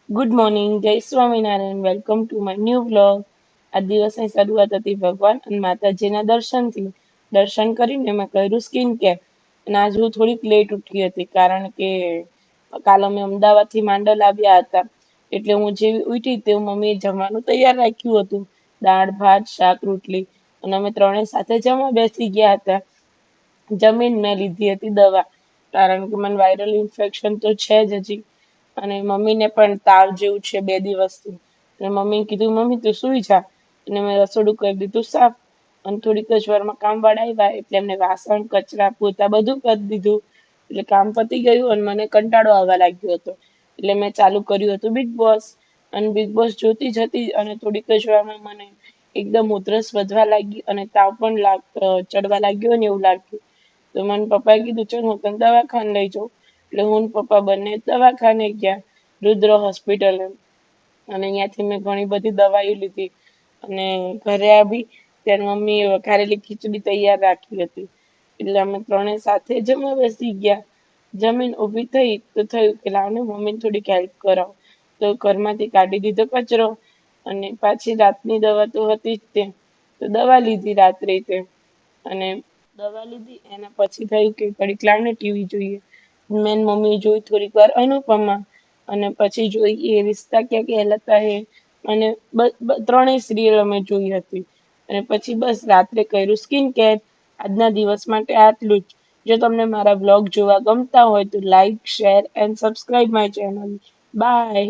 Good morning, જય Swaminarayan, welcome to my new vlog. આ દિવસની શરૂઆત હતી ભગવાન અને માતાજીના દર્શનથી. દર્શન કરીને મેં કર્યું સ્કિન કેર. અને આજ હું થોડીક લેટ ઉઠી હતી કારણ કે કાલ અમે અમદાવાદથી માંડલ આવ્યા હતા. એટલે હું જેવી ઉઠી તેવું મમ્મીએ જમવાનું તૈયાર રાખ્યું હતું. દાળ, ભાત, શાક, રોટલી અને અમે ત્રણેય સાથે જમવા બેસી ગયા હતા. જમીન મેં લીધી હતી દવા કારણ કે મને વાયરલ ઇન્ફેક્શન તો છે જ હજી. અને મમ્મીને પણ તાવ જેવું છે 2 દિવસથી. અને મમ્મીને કીધું મમ્મી તું સુઈ જા. અને મેં રસોડું કરી દીધું સાફ. અને થોડીક જ વારમાં કામવાળા આવ્યા એટલે એમને વાસણ, કચરા, પોતા બધું કરી દીધું. એટલે કામ પતી ગયું અને મને કંટાળો આવવા લાગ્યો હતો. એટલે મેં ચાલુ કર્યું હતું બિગ બોસ. અને બિગ બોસ જોતી જ હતી અને થોડીક જ વારમાં મને એકદમ ઉધરસ વધવા લાગી અને તાવ પણ ચડવા લાગ્યો ને એવું લાગ્યું. તો મને પપ્પાએ કીધું ચલ હું તને દવાખાને લઈ જાઉં. એટલે હું ને પપ્પા બંને દવાખાને ગયા, રુદ્ર હોસ્પિટલ. અને અહીંયાથી મેં ઘણી બધી દવાઈ લીધી અને ઘરે આવી ત્યારે મમ્મીએ વઘારેલી ખીચડી તૈયાર રાખી હતી. એટલે અમે ત્રણેય સાથે જમવા બેસી ગયા. જમીન ઊભી થઈ તો થયું કે લાવ ને મમ્મીને થોડીક હેલ્પ કરાવ. તો ઘરમાંથી કાઢી દીધો કચરો અને પાછી રાતની દવા તો હતી જ તે. તો દવા લીધી રાત્રે તે અને દવા લીધી એના પછી થયું કે ઘડીક લાવ ને ટીવી જોઈએ. મેં ને મમ્મી જોઈ થોડીક વાર અનુપમા અને પછી જોઈ એ રિશ્તા ક્યાં કહેલાતા હે અને ત્રણેય સિરિયલ અમે જોઈ હતી. અને પછી બસ રાત્રે કર્યું સ્કિન કેર. આજના દિવસ માટે આટલું જ. જો તમને મારા વ્લોગ જોવા ગમતા હોય તો like, share and subscribe my channel. By.